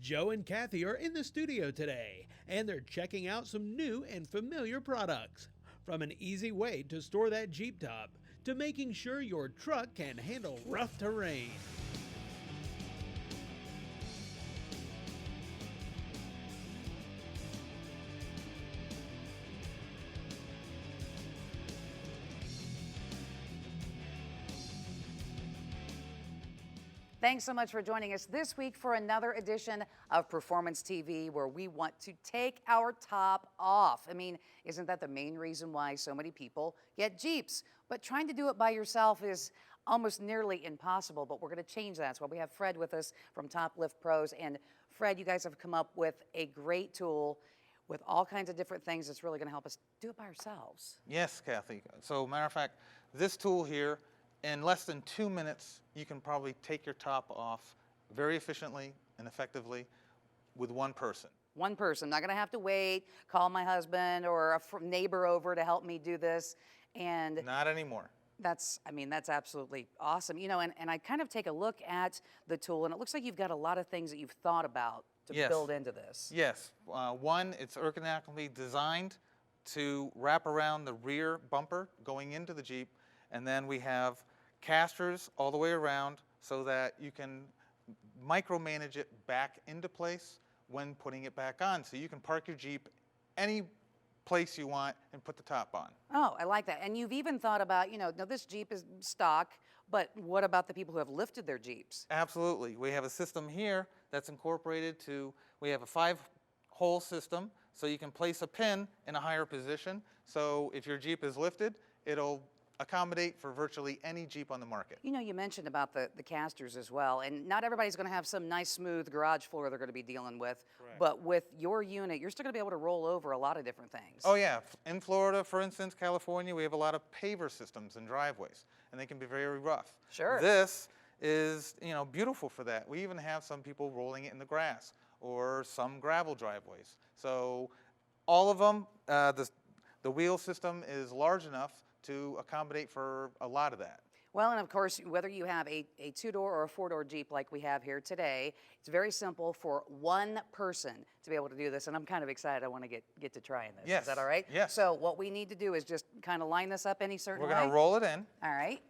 Joe and Kathy are in the studio today, and they're checking out some new and familiar products. From an easy way to store that Jeep top, to making sure your truck can handle rough terrain. Thanks so much for joining us this week for another edition of Performance TV, where we want to take our top off. I mean, isn't that the main reason why so many people get Jeeps? But trying to do it by yourself is almost nearly impossible, but we're going to change that. That's why we have Fred with us from Top Lift Pros. And Fred, you guys have come up with a great tool with all kinds of different things that's really going to help us do it by ourselves. Yes, Kathy. So, matter of fact, this tool here, in less than 2 minutes, you can probably take your top off very efficiently and effectively with one person. One person. Not going to have to wait, call my husband or a neighbor over to help me do this. And not anymore. That's absolutely awesome. You know, and I kind of take a look at the tool, and it looks like you've got a lot of things that you've thought about to build into this. Yes. One, it's ergonomically designed to wrap around the rear bumper going into the Jeep, and then we have casters all the way around so that you can micromanage it back into place when putting it back on. So you can park your Jeep any place you want and put the top on. Oh, I like that. And you've even thought about, you know, now this Jeep is stock, but what about the people who have lifted their Jeeps? Absolutely. We have a system here that's incorporated to, we have a 5-hole system, so you can place a pin in a higher position. So if your Jeep is lifted, it'll accommodate for virtually any Jeep on the market. You know, you mentioned about the casters as well, and not everybody's going to have some nice smooth garage floor they're going to be dealing with. Correct. But with your unit, you're still going to be able to roll over a lot of different things. Oh yeah, in Florida, for instance, California, we have a lot of paver systems in driveways, and they can be very rough. Sure. This is, you know, beautiful for that. We even have some people rolling it in the grass or some gravel driveways. So all of them, the wheel system is large enough to accommodate for a lot of that. Well, and of course, whether you have a 2-door or a 4-door Jeep like we have here today, it's very simple for one person to be able to do this, and I'm kind of excited. I want to get to trying this. Yes. Is that all right? Yes. So what we need to do is just kind of line this up any certain way. We're going to roll it in. All right.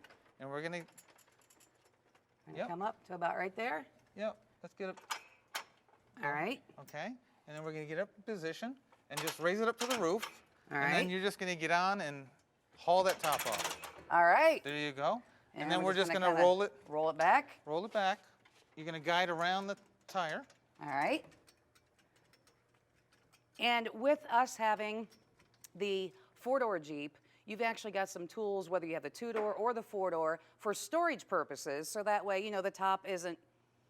And we're going to Come up to about right there. Yep, let's get it. All right. Okay, and then we're going to get up in position and just raise it up to the roof. All and right. then you're just going to get on and haul that top off. All right. There you go. And then we're just going to kinda roll it. Roll it back. Roll it back. You're going to guide around the tire. All right. And with us having the 4-door Jeep, you've actually got some tools, whether you have the 2-door or the 4-door, for storage purposes. So that way, you know, the top isn't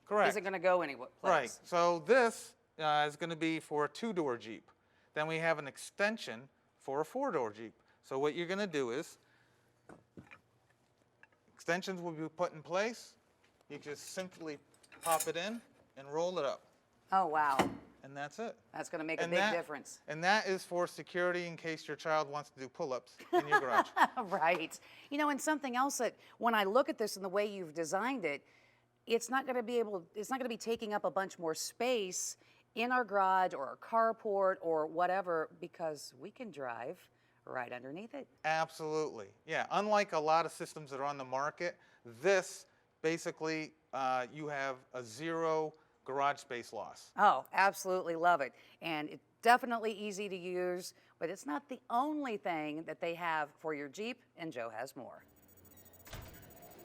going to go anywhere. Right. So this is going to be for a 2-door Jeep. Then we have an extension for a 4-door Jeep. So what you're going to do is, extensions will be put in place. You just simply pop it in and roll it up. Oh, wow. And that's it. That's going to make a big difference. And that is for security in case your child wants to do pull-ups in your garage. Right. You know, and something else that when I look at this and the way you've designed it, it's not going to be taking up a bunch more space in our garage or our carport or whatever, because we can drive right underneath it. Absolutely. Yeah, unlike a lot of systems that are on the market, this basically, you have a 0 garage space loss. Oh, absolutely love it. And it's definitely easy to use, but it's not the only thing that they have for your Jeep, and Joe has more.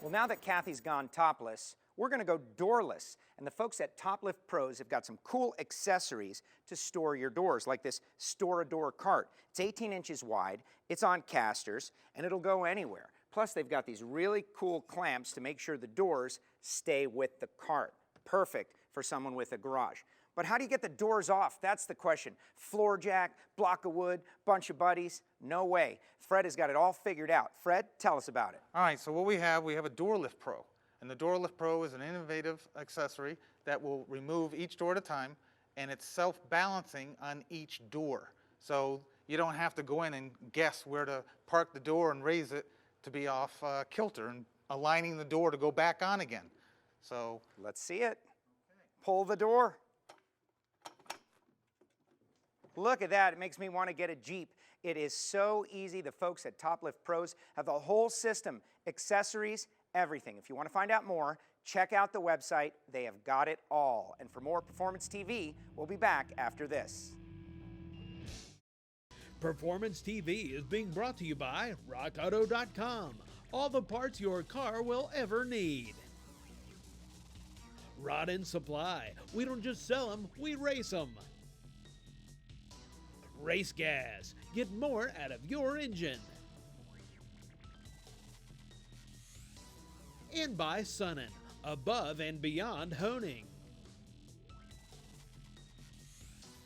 Well, now that Kathy's gone topless, we're going to go doorless. And the folks at Top Lift Pros have got some cool accessories to store your doors, like this Store-A-Door cart. It's 18 inches wide, it's on casters, and it'll go anywhere. Plus, they've got these really cool clamps to make sure the doors stay with the cart. Perfect for someone with a garage. But how do you get the doors off? That's the question. Floor jack, block of wood, bunch of buddies? No way. Fred has got it all figured out. Fred, tell us about it. All right, so what we have a Door Lift Pro. And the Door Lift Pro is an innovative accessory that will remove each door at a time, and it's self-balancing on each door. So you don't have to go in and guess where to park the door and raise it to be off kilter and aligning the door to go back on again. So let's see it. Pull the door. Look at that. It makes me want to get a Jeep. It is so easy. The folks at Toplift Pros have the whole system, accessories, everything. If you want to find out more, check out the website. They have got it all. And for more Performance TV, we'll be back after this. Performance TV is being brought to you by RockAuto.com. All the parts your car will ever need. Rod and Supply. We don't just sell them, we race them. Race Gas. Get more out of your engine. And by Sunnin. Above and beyond honing.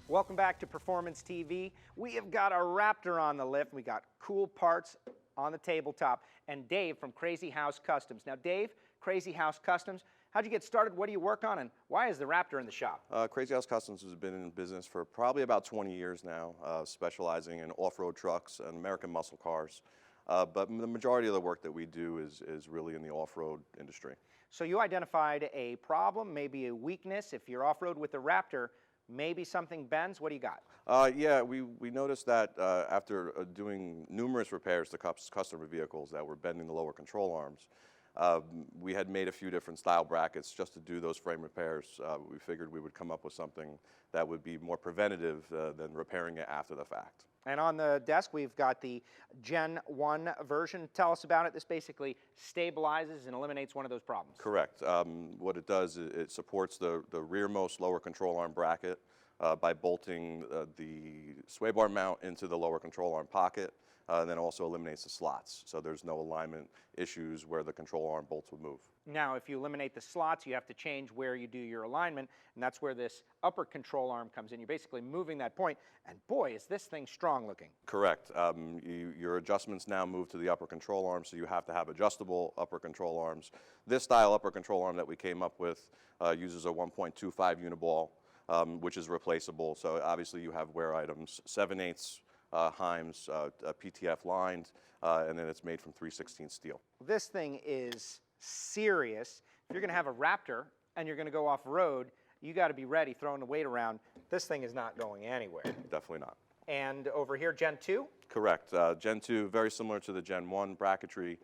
Welcome back to Performance TV. We have got a Raptor on the lift. We got cool parts on the tabletop. And Dave from Crazy House Customs. Now, Dave, Crazy House Customs, how'd you get started? What do you work on? And why is the Raptor in the shop? Crazy House Customs has been in business for probably about 20 years now, specializing in off-road trucks and American muscle cars. But the majority of the work that we do is really in the off-road industry. So you identified a problem, maybe a weakness. If you're off-road with the Raptor, maybe something bends. What do you got? Yeah, we noticed that after doing numerous repairs to customer vehicles that were bending the lower control arms, we had made a few different style brackets just to do those frame repairs. We figured we would come up with something that would be more preventative than repairing it after the fact. And on the desk, we've got the Gen 1 version. Tell us about it. This basically stabilizes and eliminates one of those problems. Correct. What it does is it supports the rearmost lower control arm bracket by bolting the sway bar mount into the lower control arm pocket, and then also eliminates the slots. So there's no alignment issues where the control arm bolts would move. Now, if you eliminate the slots, you have to change where you do your alignment, and that's where this upper control arm comes in. You're basically moving that point, and boy, is this thing strong looking. Correct. Your adjustments now move to the upper control arm, so you have to have adjustable upper control arms. This style upper control arm that we came up with uses a 1.25 uniball, which is replaceable. So obviously you have wear items, 7/8 Heims, PTF lined, and then it's made from 3/16 steel. This thing is serious. If you're going to have a Raptor and you're going to go off-road, you got to be ready throwing the weight around. This thing is not going anywhere. Definitely not. And over here, Gen 2? Correct. Gen 2, very similar to the Gen 1 bracketry.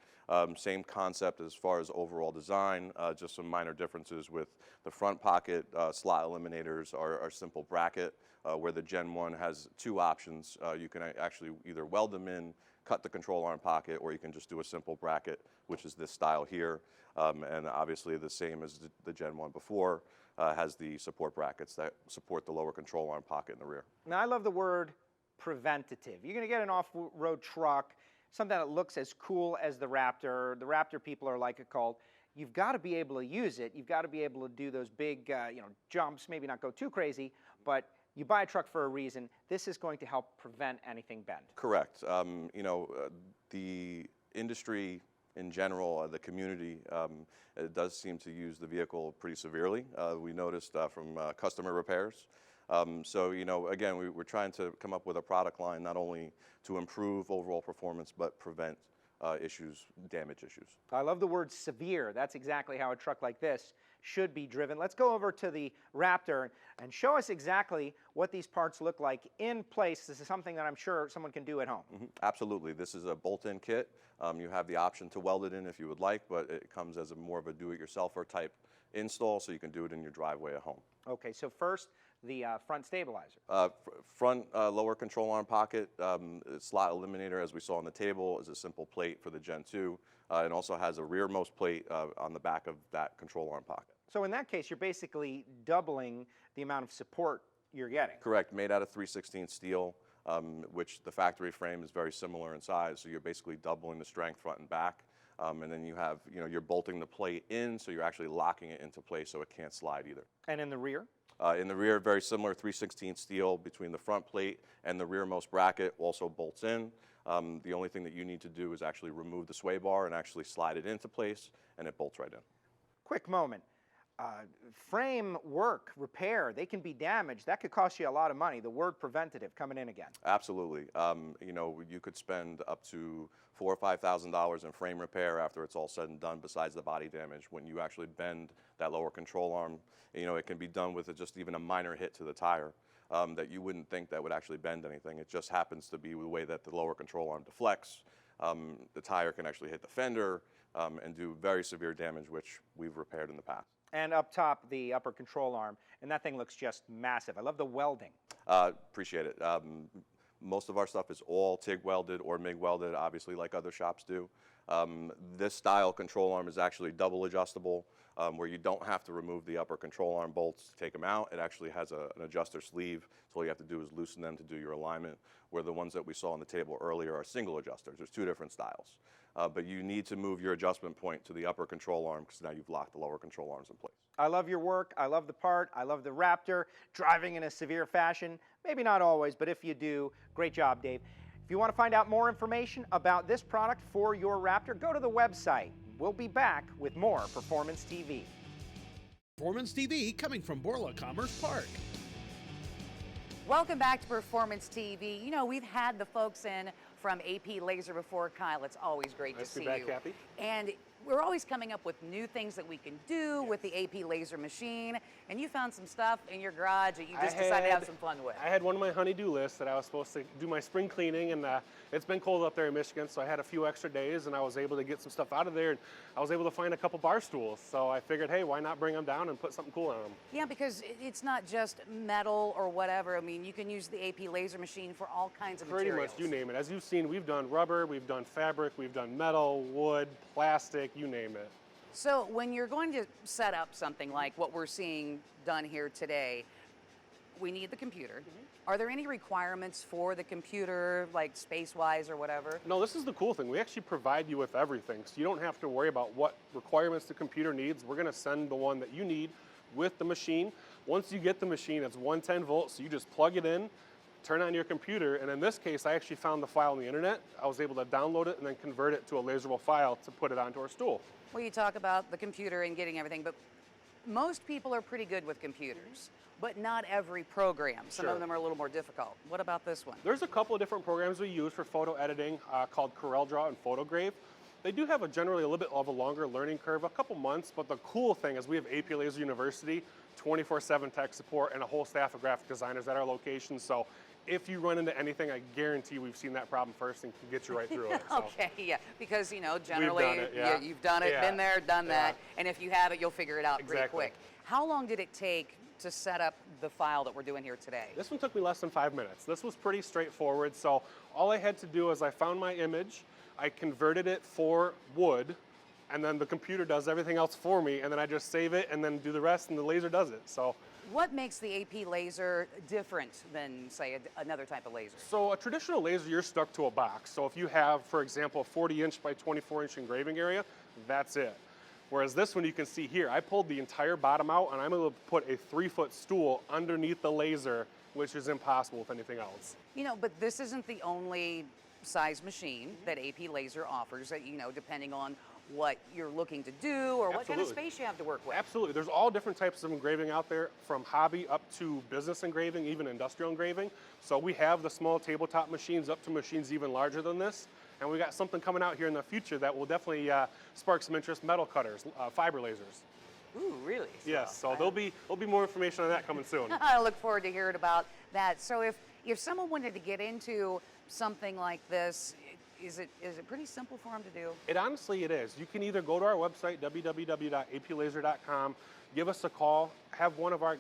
Same concept as far as overall design, just some minor differences with the front pocket slot eliminators are simple bracket, where the Gen 1 has two options. You can actually either weld them in, cut the control arm pocket, or you can just do a simple bracket, which is this style here. And obviously the same as the Gen 1 before, has the support brackets that support the lower control arm pocket in the rear. Now, I love the word preventative. You're going to get an off-road truck, something that looks as cool as the Raptor. The Raptor people are like it called. You've got to be able to use it. You've got to be able to do those big jumps, maybe not go too crazy, but you buy a truck for a reason. This is going to help prevent anything bend. Correct. The industry in general, the community, it does seem to use the vehicle pretty severely. We noticed from customer repairs. So, again, we're trying to come up with a product line not only to improve overall performance, but prevent damage issues. I love the word severe. That's exactly how a truck like this should be driven. Let's go over to the Raptor and show us exactly what these parts look like in place. This is something that I'm sure someone can do at home. Mm-hmm. Absolutely. This is a bolt-in kit. You have the option to weld it in if you would like, but it comes as more of a do-it-yourselfer type install, so you can do it in your driveway at home. Okay, so first, the front stabilizer. Front lower control arm pocket, slot eliminator, as we saw on the table, is a simple plate for the Gen 2. It also has a rearmost plate on the back of that control arm pocket. So in that case, you're basically doubling the amount of support you're getting. Correct. Made out of 3/16 steel, which the factory frame is very similar in size. So you're basically doubling the strength front and back. And then you have, you're bolting the plate in, so you're actually locking it into place so it can't slide either. And in the rear? In the rear, very similar, 3/16 steel between the front plate and the rearmost bracket, also bolts in. The only thing that you need to do is actually remove the sway bar and actually slide it into place, and it bolts right in. Quick moment. frame work, repair, they can be damaged. That could cost you a lot of money. The word preventative coming in again. Absolutely. You know, you could spend up to $4,000 or $5,000 in frame repair after it's all said and done, besides the body damage. When you actually bend that lower control arm, you know, it can be done with just even a minor hit to the tire that you wouldn't think that would actually bend anything. It just happens to be the way that the lower control arm deflects. The tire can actually hit the fender and do very severe damage, which we've repaired in the past. And up top, the upper control arm, and that thing looks just massive. I love the welding. Appreciate it. Most of our stuff is all TIG welded or MIG welded, obviously, like other shops do. This style control arm is actually double adjustable, where you don't have to remove the upper control arm bolts to take them out. It actually has an adjuster sleeve, so all you have to do is loosen them to do your alignment, where the ones that we saw on the table earlier are single adjusters. There's two different styles. But you need to move your adjustment point to the upper control arm, because now you've locked the lower control arms in place. I love your work. I love the part. I love the Raptor. Driving in a severe fashion. Maybe not always, but if you do, great job, Dave. If you want to find out more information about this product for your Raptor, go to the website. We'll be back with more Performance TV. Performance TV coming from Borla Commerce Park. Welcome back to Performance TV. You know, we've had the folks in from AP Laser before. Kyle, it's always great to see you. Kathy. And we're always coming up with new things that we can do with the AP Laser machine. And you found some stuff in your garage that you just decided to have some fun with. I had one of my honey-do lists that I was supposed to do my spring cleaning, and it's been cold up there in Michigan, so I had a few extra days, and I was able to get some stuff out of there, and I was able to find a couple bar stools. So I figured, hey, why not bring them down and put something cool on them? Yeah, because it's not just metal or whatever. I mean, you can use the AP Laser machine for all kinds of Pretty materials. much, you name it. As you've seen, we've done rubber, we've done fabric, we've done metal, wood, plastic, you name it. So when you're going to set up something like what we're seeing done here today, we need the computer. Are there any requirements for the computer, like space-wise or whatever? No, this is the cool thing. We actually provide you with everything, so you don't have to worry about what requirements the computer needs. We're going to send the one that you need with the machine. Once you get the machine, it's 110 volts, so you just plug it in, turn on your computer, and in this case, I actually found the file on the internet. I was able to download it and then convert it to a laserable file to put it onto our stool. Well, you talk about the computer and getting everything, but most people are pretty good with computers, but not every program. Some Sure. of them are a little more difficult. What about this one? There's a couple of different programs we use for photo editing called CorelDRAW and Photograve. They do have generally a little bit of a longer learning curve, a couple months, but the cool thing is we have AP Laser University, 24/7 tech support, and a whole staff of graphic designers at our location. So if you run into anything, I guarantee we've seen that problem first and can get you right through it. So. Okay, yeah, because you know generally done it, yeah. you've done it, Yeah. been there, done that, Yeah. and if you have it, you'll figure it out pretty Exactly. quick. How long did it take to set up the file that we're doing here today? This one took me less than 5 minutes. This was pretty straightforward. So all I had to do is I found my image, I converted it for wood, and then the computer does everything else for me, and then I just save it and then do the rest, and the laser does it. So. What makes the AP laser different than, say, another type of laser? So a traditional laser, you're stuck to a box. So if you have, for example, a 40-inch by 24-inch engraving area, that's it. Whereas this one you can see here, I pulled the entire bottom out and I'm able to put a 3-foot stool underneath the laser, which is impossible with anything else. You know, but this isn't the only size machine that AP Laser offers, you know, depending on what you're looking to do or what kind of Absolutely. space you have to work with. Absolutely. There's all different types of engraving out there, from hobby up to business engraving, even industrial engraving. So we have the small tabletop machines up to machines even larger than this. And we got something coming out here in the future that will definitely spark some interest, metal cutters, fiber lasers. Ooh, really? Yes, so there'll be more information on that coming soon. I look forward to hearing about that. So if someone wanted to get into something like this, is it pretty simple for them to do? It honestly it is. You can either go to our website, www.aplaser.com, give us a call, have one of our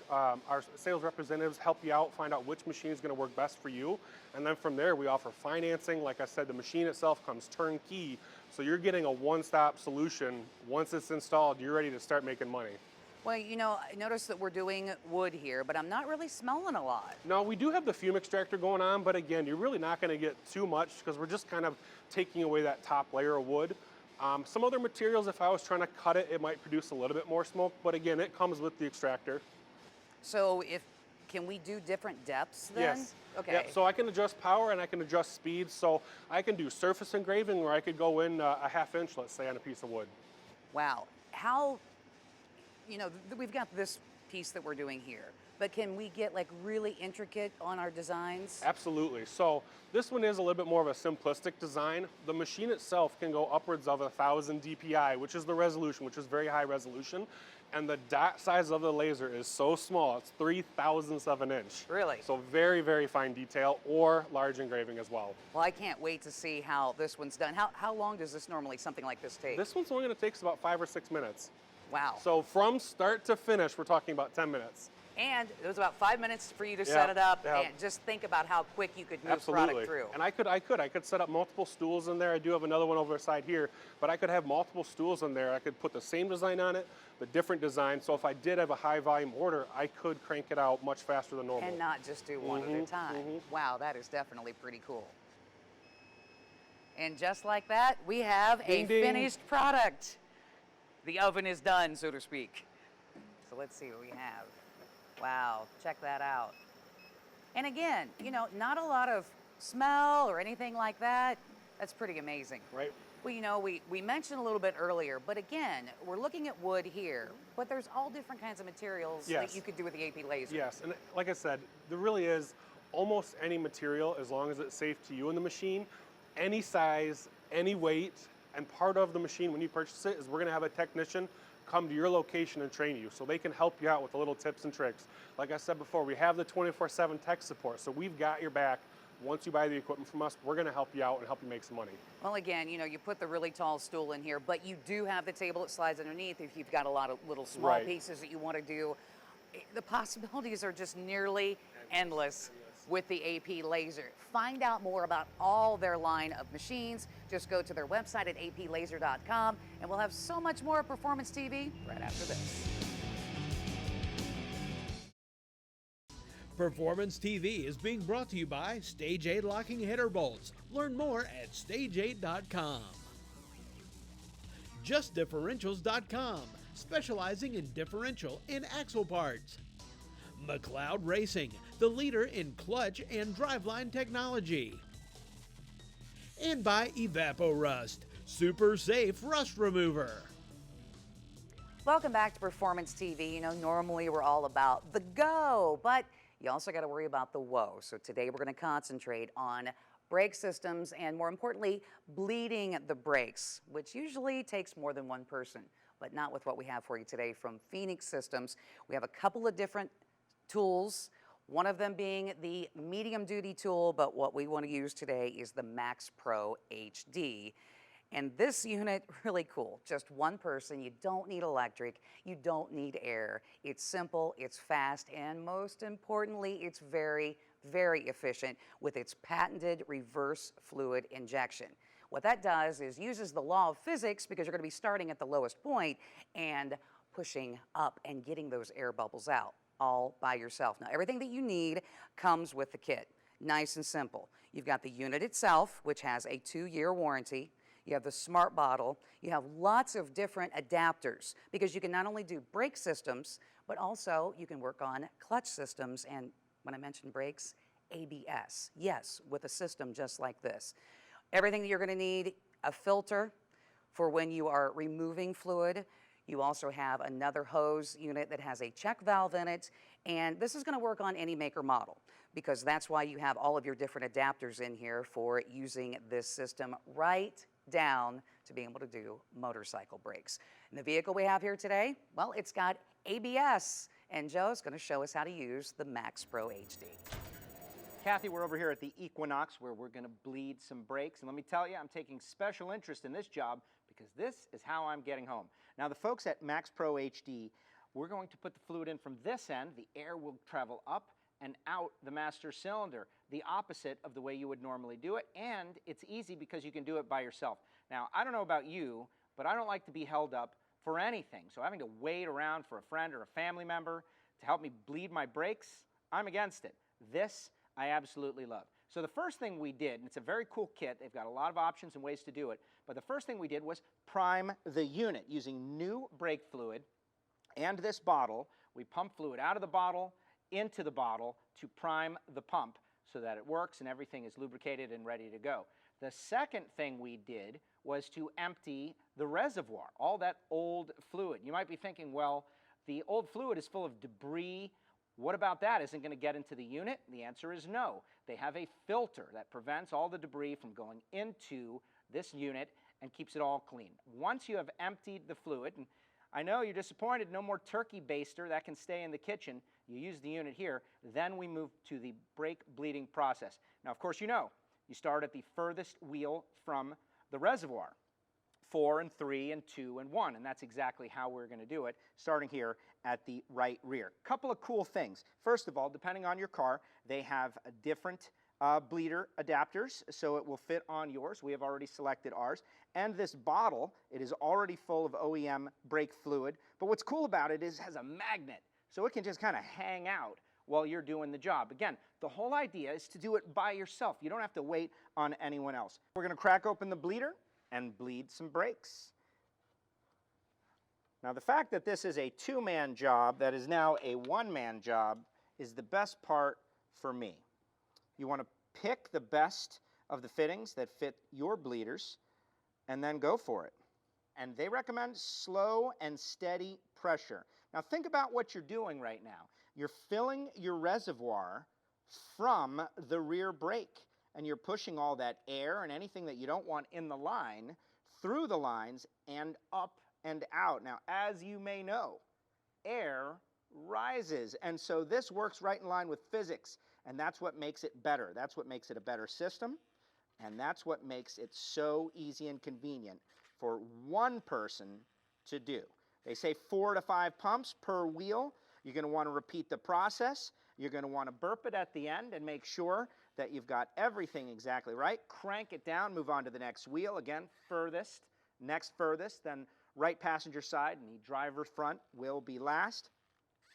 sales representatives help you out, find out which machine is going to work best for you, and then from there we offer financing. Like I said, the machine itself comes turnkey, so you're getting a one-stop solution. Once it's installed, you're ready to start making money. Well, you know, I noticed that we're doing wood here, but I'm not really smelling a lot. No, we do have the fume extractor going on, but again, you're really not going to get too much because we're just kind of taking away that top layer of wood. Some other materials, if I was trying to cut it, it might produce a little bit more smoke, but again, it comes with the extractor. So can we do different depths then? Yes. Okay. Yep. So I can adjust power and I can adjust speed. So I can do surface engraving where I could go in a 1/2 inch, let's say, on a piece of wood. Wow. How, you know, we've got this piece that we're doing here, but can we get like really intricate on our designs? Absolutely. So this one is a little bit more of a simplistic design. The machine itself can go upwards of 1,000 DPI, which is the resolution, which is very high resolution. And the dot size of the laser is so small, it's 3,000ths of an inch. Really? So very, very fine detail, or large engraving as well. Well, I can't wait to see how this one's done. How long does this normally, something like this take? This one's only going to take us about 5 or 6 minutes. Wow. So from start to finish, we're talking about 10 minutes. And it was about 5 minutes for you to set it up, yeah. and just think about how quick you could move Absolutely. product through. And I could set up multiple stools in there. I do have another one over the side here, but I could have multiple stools in there. I could put the same design on it, but different design. So if I did have a high volume order, I could crank it out much faster than normal. And not just do one at a time. Wow, that is definitely pretty cool. And just like that, we have Ding, a ding. finished product. The oven is done, so to speak. So let's see what we have. Wow, check that out. And again, you know, not a lot of smell or anything like that. That's pretty amazing. Right. Well, you know, we mentioned a little bit earlier, but again, we're looking at wood here, but there's all different kinds of materials that Yes. you could do with the AP laser. Yes, and like I said, there really is almost any material as long as it's safe to you in the machine, any size, any weight, and part of the machine when you purchase it is we're gonna have a technician come to your location and train you so they can help you out with the little tips and tricks. Like I said before, we have the 24/7 tech support, so we've got your back. Once you buy the equipment from us, we're gonna help you out and help you make some money. Well, again, you know, you put the really tall stool in here, but you do have the table that slides underneath if you've got a lot of little small Right. pieces that you want to do. The possibilities are just nearly endless with the AP laser. Find out more about all their line of machines. Just go to their website at aplaser.com, and we'll have so much more Performance TV right after this. Performance TV is being brought to you by Stage 8 Locking Header Bolts. Learn more at stage8.com. JustDifferentials.com, specializing in differential and axle parts. McLeod Racing, the leader in clutch and driveline technology. And by EvapoRust, super safe rust remover. Welcome back to Performance TV. You know, normally we're all about the go, but you also got to worry about the woe. So today we're going to concentrate on brake systems and, more importantly, bleeding the brakes, which usually takes more than one person, but not with what we have for you today from Phoenix Systems. We have a couple of different tools, one of them being the medium duty tool, but what we want to use today is the Max Pro HD. And this unit, really cool. Just one person. You don't need electric. You don't need air. It's simple, it's fast, and most importantly, it's very, very efficient with its patented reverse fluid injection. What that does is uses the law of physics, because you're going to be starting at the lowest point and pushing up and getting those air bubbles out all by yourself. Now, everything that you need comes with the kit. Nice and simple. You've got the unit itself, which has a 2-year warranty. You have the smart bottle. You have lots of different adapters, because you can not only do brake systems, but also you can work on clutch systems. And when I mentioned brakes, ABS. Yes, with a system just like this. Everything that you're going to need, a filter for when you are removing fluid. You also have another hose unit that has a check valve in it, and this is going to work on any maker model, because that's why you have all of your different adapters in here for using this system right down to being able to do motorcycle brakes. And the vehicle we have here today, well, it's got ABS, and Joe's going to show us how to use the Max Pro HD. Kathy, we're over here at the Equinox where we're going to bleed some brakes. And let me tell you, I'm taking special interest in this job because this is how I'm getting home. Now, the folks at Max Pro HD, we're going to put the fluid in from this end. The air will travel up and out the master cylinder, the opposite of the way you would normally do it. And it's easy because you can do it by yourself. Now, I don't know about you, but I don't like to be held up for anything. So having to wait around for a friend or a family member to help me bleed my brakes, I'm against it. This I absolutely love. So the first thing we did, and it's a very cool kit, they've got a lot of options and ways to do it, but the first thing we did was prime the unit using new brake fluid and this bottle. We pump fluid out of the bottle into the bottle to prime the pump so that it works and everything is lubricated and ready to go. The second thing we did was to empty the reservoir, all that old fluid. You might be thinking, well, the old fluid is full of debris. What about that? Isn't going to get into the unit? The answer is no. They have a filter that prevents all the debris from going into this unit and keeps it all clean. Once you have emptied the fluid, and I know you're disappointed, no more turkey baster, that can stay in the kitchen. You use the unit here, then we move to the brake bleeding process. Now, of course, you know, you start at the furthest wheel from the reservoir, 4 and 3 and 2 and 1, and that's exactly how we're going to do it, starting here at the right rear. Couple of cool things. First of all, depending on your car, they have a different bleeder adapters, so it will fit on yours. We have already selected ours. And this bottle, it is already full of OEM brake fluid, but what's cool about it is it has a magnet, so it can just kind of hang out while you're doing the job. Again, the whole idea is to do it by yourself. You don't have to wait on anyone else. We're going to crack open the bleeder and bleed some brakes. Now, the fact that this is a two-man job that is now a one-man job is the best part for me. You want to pick the best of the fittings that fit your bleeders and then go for it. And they recommend slow and steady pressure. Now, think about what you're doing right now. You're filling your reservoir from the rear brake, and you're pushing all that air and anything that you don't want in the line through the lines and up and out. Now, as you may know, air rises, and so this works right in line with physics, and that's what makes it better. That's what makes it a better system, and that's what makes it so easy and convenient for one person to do. They say 4 to 5 pumps per wheel. You're going to want to repeat the process. You're going to want to burp it at the end and make sure that you've got everything exactly right. Crank it down, move on to the next wheel. Again, furthest, next furthest, then right passenger side, and the driver front will be last.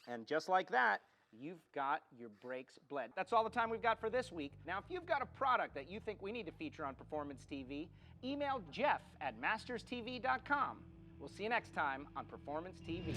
And just like that, you've got your brakes bled. That's all the time we've got for this week. Now, if you've got a product that you think we need to feature on Performance TV, email Jeff at masterstv.com. We'll see you next time on Performance TV.